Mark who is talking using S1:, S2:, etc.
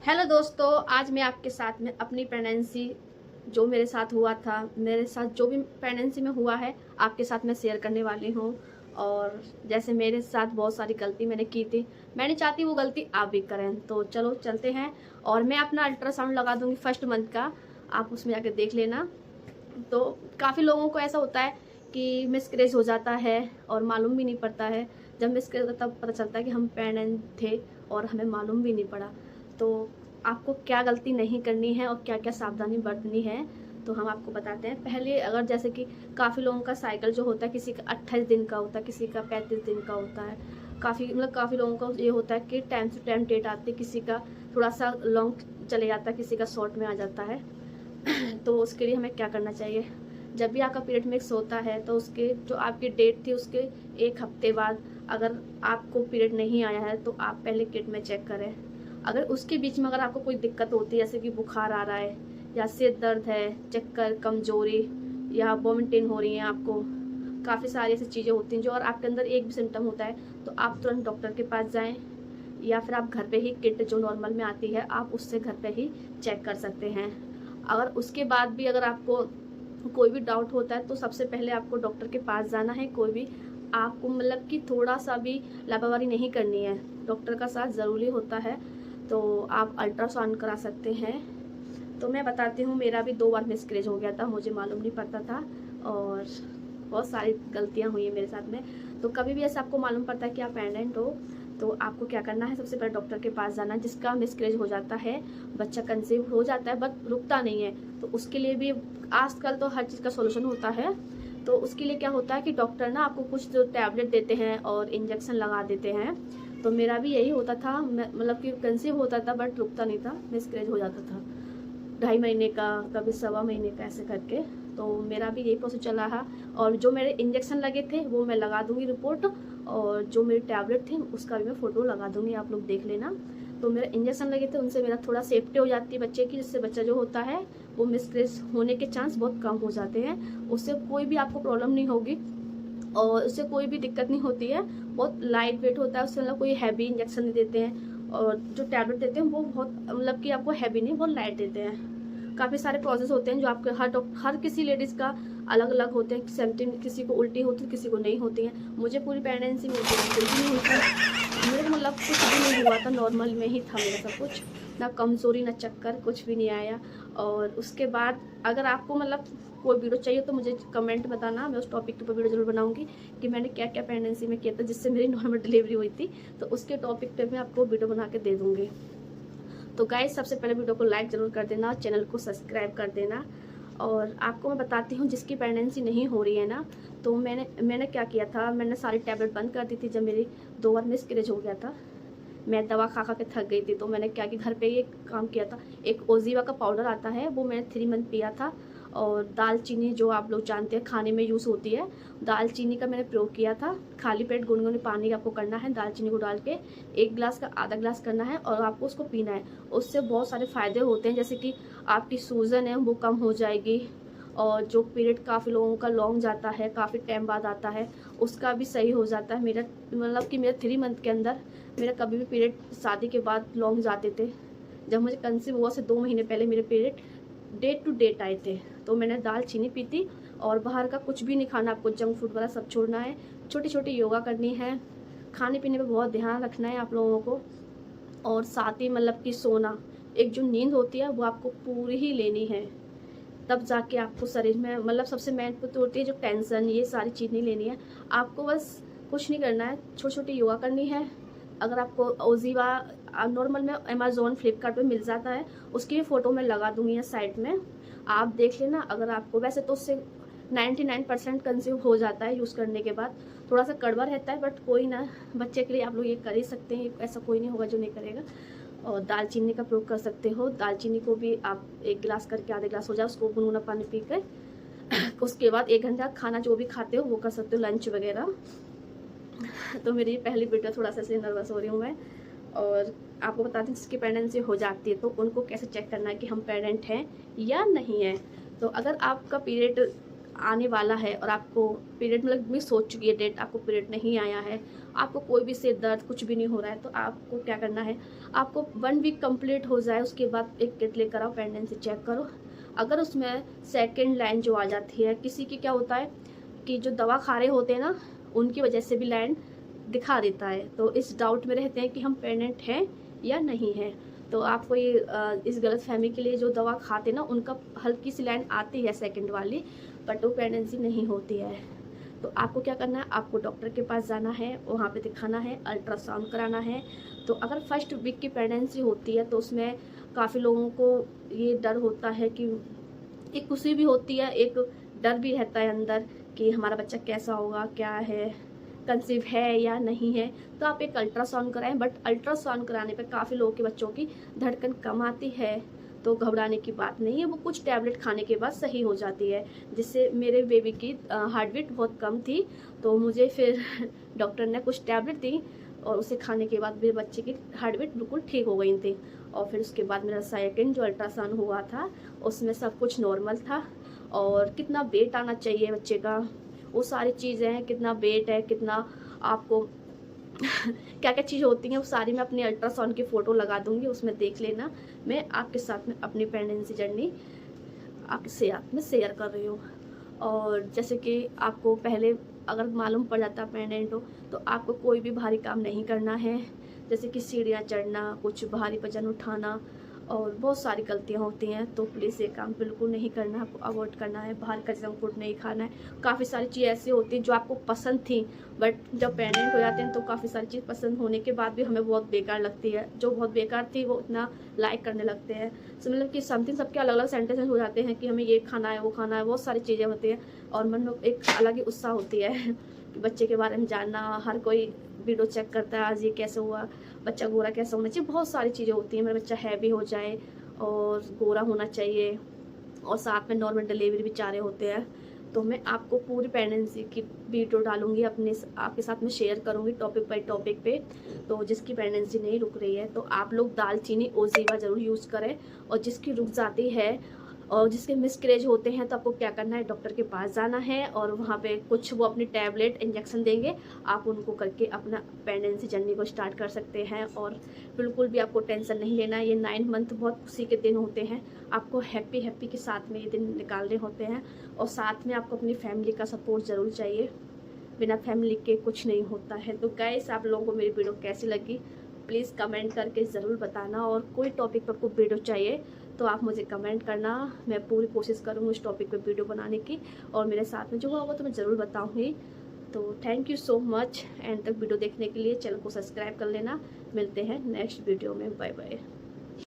S1: Hello दोस्तों, आज मैं आपके साथ में अपनी प्रेगनेंसी जो मेरे साथ हुआ था, मेरे साथ जो भी प्रेगनेंसी में हुआ है आपके साथ मैं शेयर करने वाली हूँ। और जैसे मेरे साथ बहुत सारी गलती मैंने की थी, मैं नहीं चाहती वो गलती आप भी करें। तो चलो चलते हैं। और मैं अपना अल्ट्रासाउंड लगा दूँगी फर्स्ट मंथ का, आप उसमें जाकर देख लेना। तो काफ़ी लोगों को ऐसा होता है कि मिसकैरेज हो जाता है और मालूम भी नहीं पड़ता है। जब मिसकैरेज होता है तब पता चलता है कि हम प्रेग्नेंट थे और हमें मालूम भी नहीं पड़ा। तो आपको क्या गलती नहीं करनी है और क्या क्या सावधानी बरतनी है, तो हम आपको बताते हैं। पहले अगर जैसे कि काफ़ी लोगों का साइकिल जो होता है, किसी का 28 दिन का होता है, किसी का 35 दिन का होता है। काफ़ी लोगों का ये होता है कि टाइम से टाइम डेट आती है, किसी का थोड़ा सा लॉन्ग चले जाता है, किसी का शॉर्ट में आ जाता है। तो उसके लिए हमें क्या करना चाहिए, जब भी आपका पीरियड मिक्स होता है तो उसके जो आपकी डेट थी उसके एक हफ्ते बाद अगर आपको पीरियड नहीं आया है तो आप पहले किट में चेक करें। अगर उसके बीच में अगर आपको कोई दिक्कत होती है, जैसे कि बुखार आ रहा है या सिर दर्द है, चक्कर, कमजोरी या वॉमिटिंग हो रही है, आपको काफ़ी सारी ऐसी चीज़ें होती हैं जो, और आपके अंदर एक भी सिम्टम होता है तो आप तुरंत डॉक्टर के पास जाएं। या फिर आप घर पे ही किट जो नॉर्मल में आती है आप उससे घर पे ही चेक कर सकते हैं। अगर उसके बाद भी अगर आपको कोई भी डाउट होता है तो सबसे पहले आपको डॉक्टर के पास जाना है। कोई भी आपको मतलब कि थोड़ा सा भी लापरवाही नहीं करनी है, डॉक्टर का साथ ज़रूरी होता है। तो आप अल्ट्रासाउंड करा सकते हैं। तो मैं बताती हूँ, मेरा भी 2 बार मिसकैरेज हो गया था, मुझे मालूम नहीं पड़ता था और बहुत सारी गलतियाँ हुई हैं मेरे साथ में। तो कभी भी ऐसा आपको मालूम पड़ता है कि आप प्रेग्नेंट हो तो आपको क्या करना है, सबसे पहले डॉक्टर के पास जाना। जिसका मिसकैरेज हो जाता है, बच्चा कंसीव हो जाता है बट रुकता नहीं है, तो उसके लिए भी आजकल तो हर चीज़ का सोल्यूशन होता है। तो उसके लिए क्या होता है कि डॉक्टर ना आपको कुछ जो टैबलेट देते हैं और इंजेक्शन लगा देते हैं। तो मेरा भी यही होता था, मतलब कि कंसीव होता था बट रुकता नहीं था, मिसकैरेज हो जाता था 2.5 महीने का, कभी 1.25 महीने का, ऐसे करके। तो मेरा भी यही प्रोसेस चला रहा। और जो मेरे इंजेक्शन लगे थे वो मैं लगा दूंगी रिपोर्ट, और जो मेरे टैबलेट थे उसका भी मैं फ़ोटो लगा दूंगी, आप लोग देख लेना। तो मेरे इंजेक्शन लगे थे उनसे मेरा थोड़ा सेफ्टी हो जाती है बच्चे की, जिससे बच्चा जो होता है वो मिसकैरेज होने के चांस बहुत कम हो जाते हैं। उससे कोई भी आपको प्रॉब्लम नहीं होगी और उससे कोई भी दिक्कत नहीं होती है। बहुत लाइट वेट होता है, उससे मतलब कोई हैवी इंजेक्शन नहीं देते हैं। और जो टैबलेट देते हैं वो बहुत मतलब कि आपको हैवी नहीं, बहुत लाइट देते हैं। काफ़ी सारे प्रोसेस होते हैं जो आपके हर किसी लेडीज़ का अलग अलग होते हैं। सेम्पटिंग किसी को उल्टी होती है, किसी को नहीं होती हैं। मुझे पूरी प्रेगनेंसी में बिल्कुल भी नहीं हुई थी, मेरे को मतलब कुछ भी नहीं हुआ था, नॉर्मल में ही था मेरा सब कुछ, ना कमज़ोरी ना चक्कर, कुछ भी नहीं आया। और उसके बाद अगर आपको मतलब कोई वीडियो चाहिए तो मुझे कमेंट बताना, मैं उस टॉपिक के ऊपर वीडियो जरूर बनाऊंगी कि मैंने क्या क्या प्रेगनेंसी में किया था जिससे मेरी नॉर्मल डिलीवरी हुई थी। तो उसके टॉपिक पे मैं आपको वीडियो बना के दे दूँगी। तो गाइस, सबसे पहले वीडियो को लाइक ज़रूर कर देना, चैनल को सब्सक्राइब कर देना। और आपको मैं बताती हूँ जिसकी प्रेगनेंसी नहीं हो रही है ना, तो मैंने क्या किया था, मैंने सारी टैबलेट बंद कर दी थी जब मेरी 2 बार मिसकैरेज हो गया था। मैं दवा खा खा के थक गई थी, तो मैंने क्या कि घर पे ही एक काम किया था। एक ओजीवा का पाउडर आता है, वो मैंने 3 मंथ पिया था। और दालचीनी जो आप लोग जानते हैं खाने में यूज़ होती है, दालचीनी का मैंने प्रयोग किया था। खाली पेट गुनगुने पानी आपको करना है, दालचीनी को डाल के 1 गिलास का आधा गिलास करना है और आपको उसको पीना है। उससे बहुत सारे फ़ायदे होते हैं, जैसे कि आपकी सूजन है वो कम हो जाएगी। और जो पीरियड काफ़ी लोगों का लॉन्ग जाता है, काफ़ी टाइम बाद आता है, उसका भी सही हो जाता है। मेरा मतलब कि मेरा 3 मंथ के अंदर मेरा कभी भी पीरियड शादी के बाद लॉन्ग जाते थे। जब मुझे कंसीव हुआ से 2 महीने पहले मेरे पीरियड डेट टू डेट आए थे। तो मैंने दालचीनी पी थी। और बाहर का कुछ भी नहीं खाना, आपको जंक फूड वाला सब छोड़ना है, छोटी छोटी योगा करनी है, खाने पीने पे बहुत ध्यान रखना है आप लोगों को। और साथ ही मतलब कि सोना, एक जो नींद होती है वो आपको पूरी ही लेनी है, तब जाके आपको शरीर में मतलब सबसे महत्वपूर्ण होती है जो टेंशन, ये सारी चीज़ नहीं लेनी है आपको। बस कुछ नहीं करना है, छोटी छोटी योगा करनी है। अगर आपको ओजीवा नॉर्मल में अमेजोन फ्लिपकार्ट पे मिल जाता है, उसकी भी फ़ोटो मैं लगा दूंगी या साइड में, आप देख लेना। अगर आपको वैसे तो उससे 99% कंज्यूम हो जाता है यूज़ करने के बाद, थोड़ा सा कड़वा रहता है बट कोई ना, बच्चे के लिए आप लोग ये कर ही सकते हैं, ऐसा कोई नहीं होगा जो नहीं करेगा। और दालचीनी का प्रयोग कर सकते हो, दालचीनी को भी आप 1 गिलास करके आधे गिलास हो जाए उसको गुनगुना पानी पी कर उसके बाद 1 घंटा खाना जो भी खाते हो वो कर सकते हो, लंच वगैरह। तो मेरी पहली वीडियो थोड़ा सा इसलिए नर्वस हो रही हूँ मैं। और आपको बताती हूँ जिसकी प्रेगनेंसी हो जाती है तो उनको कैसे चेक करना है कि हम प्रेग्नेंट हैं या नहीं है। तो अगर आपका पीरियड आने वाला है और आपको पीरियड मतलब मिस हो चुकी है डेट, आपको पीरियड नहीं आया है, आपको कोई भी सिर दर्द कुछ भी नहीं हो रहा है, तो आपको क्या करना है, आपको 1 वीक कंप्लीट हो जाए उसके बाद एक किट लेकर आओ, प्रेगनेंसी चेक करो। अगर उसमें सेकेंड लाइन जो आ जाती है, किसी की क्या होता है कि जो दवा खा रहे होते हैं ना, उनकी वजह से भी लाइन दिखा देता है, तो इस डाउट में रहते हैं कि हम प्रेग्नेंट हैं या नहीं है। तो आपको ये इस गलतफहमी के लिए जो दवा खाते ना, उनका हल्की सी लाइन आती है सेकंड वाली, बट वो प्रेगनेंसी नहीं होती है। तो आपको क्या करना है, आपको डॉक्टर के पास जाना है, वहाँ पे दिखाना है, अल्ट्रासाउंड कराना है। तो अगर फर्स्ट वीक की प्रेगनेंसी होती है तो उसमें काफ़ी लोगों को ये डर होता है कि एक खुशी भी होती है, एक डर भी रहता है अंदर कि हमारा बच्चा कैसा होगा, क्या है, कंसीव है या नहीं है। तो आप एक अल्ट्रासाउंड कराएं, बट अल्ट्रासाउंड कराने पर काफ़ी लोगों के बच्चों की धड़कन कम आती है, तो घबराने की बात नहीं है, वो कुछ टैबलेट खाने के बाद सही हो जाती है। जिससे मेरे बेबी की हार्ट बीट बहुत कम थी, तो मुझे फिर डॉक्टर ने कुछ टैबलेट दी और उसे खाने के बाद मेरे बच्चे की हार्ट बीट बिल्कुल ठीक हो गई थी। और फिर उसके बाद मेरा सेकंड जो अल्ट्रासाउंड हुआ था उसमें सब कुछ नॉर्मल था, और कितना वेट आना चाहिए बच्चे का, वो सारी चीज़ें हैं, कितना वेट है, कितना आपको क्या क्या चीज़ होती हैं, वो सारी मैं अपनी अल्ट्रासाउंड की फ़ोटो लगा दूंगी, उसमें देख लेना। मैं आपके साथ में अपनी प्रेगनेंसी जर्नी आपके साथ में शेयर कर रही हूँ। और जैसे कि आपको पहले अगर मालूम पड़ जाता प्रेग्नेंट हो, तो आपको कोई भी भारी काम नहीं करना है, जैसे कि सीढ़ियाँ चढ़ना, कुछ भारी वजन उठाना, और बहुत सारी गलतियाँ होती हैं। तो प्लीज़ ये काम बिल्कुल नहीं करना, आपको अवॉइड करना है, बाहर का जंक फूड नहीं खाना है। काफ़ी सारी चीज़ ऐसी होती हैं जो आपको पसंद थी, बट जब प्रेग्नेंट हो जाते हैं तो काफ़ी सारी चीज़ पसंद होने के बाद भी हमें बहुत बेकार लगती है, जो बहुत बेकार थी वो उतना लाइक करने लगते हैं। सो मतलब कि समथिंग सबके अलग अलग सेंटेंसेस हो जाते हैं कि हमें ये खाना है, वो खाना है, बहुत सारी चीज़ें होती हैं, और मन में एक अलग ही उत्साह होती है कि बच्चे के बारे में जानना। हर कोई वीडियो चेक करता है, आज ये कैसे हुआ, बच्चा गोरा कैसा होना चाहिए, बहुत सारी चीज़ें होती हैं, मेरा बच्चा हैवी हो जाए और गोरा होना चाहिए, और साथ में नॉर्मल डिलीवरी भी चाह रहे होते हैं। तो मैं आपको पूरी प्रेगनेंसी की वीडियो डालूंगी, अपने आपके साथ में शेयर करूंगी टॉपिक बाय टॉपिक पे। तो जिसकी प्रेगनेंसी नहीं रुक रही है तो आप लोग दालचीनी ओजीवा ज़रूर यूज़ करें, और जिसकी रुक जाती है और जिसके मिसकैरेज होते हैं तो आपको क्या करना है, डॉक्टर के पास जाना है, और वहाँ पे कुछ वो अपनी टैबलेट इंजेक्शन देंगे, आप उनको करके अपना प्रेगनेंसी जर्नी को स्टार्ट कर सकते हैं। और बिल्कुल भी आपको टेंशन नहीं लेना है, ये 9 मंथ बहुत खुशी के दिन होते हैं, आपको हैप्पी के साथ में ये दिन निकालने होते हैं। और साथ में आपको अपनी फैमिली का सपोर्ट ज़रूर चाहिए, बिना फैमिली के कुछ नहीं होता है। तो गाइस, आप लोगों को मेरी वीडियो कैसी लगी प्लीज़ कमेंट करके ज़रूर बताना, और कोई टॉपिक पर आपको वीडियो चाहिए तो आप मुझे कमेंट करना, मैं पूरी कोशिश करूँगी उस टॉपिक पे वीडियो बनाने की, और मेरे साथ में जो होगा तो मैं ज़रूर बताऊँगी। तो thank you so much, and तक वीडियो देखने के लिए चैनल को सब्सक्राइब कर लेना। मिलते हैं नेक्स्ट वीडियो में, बाय बाय।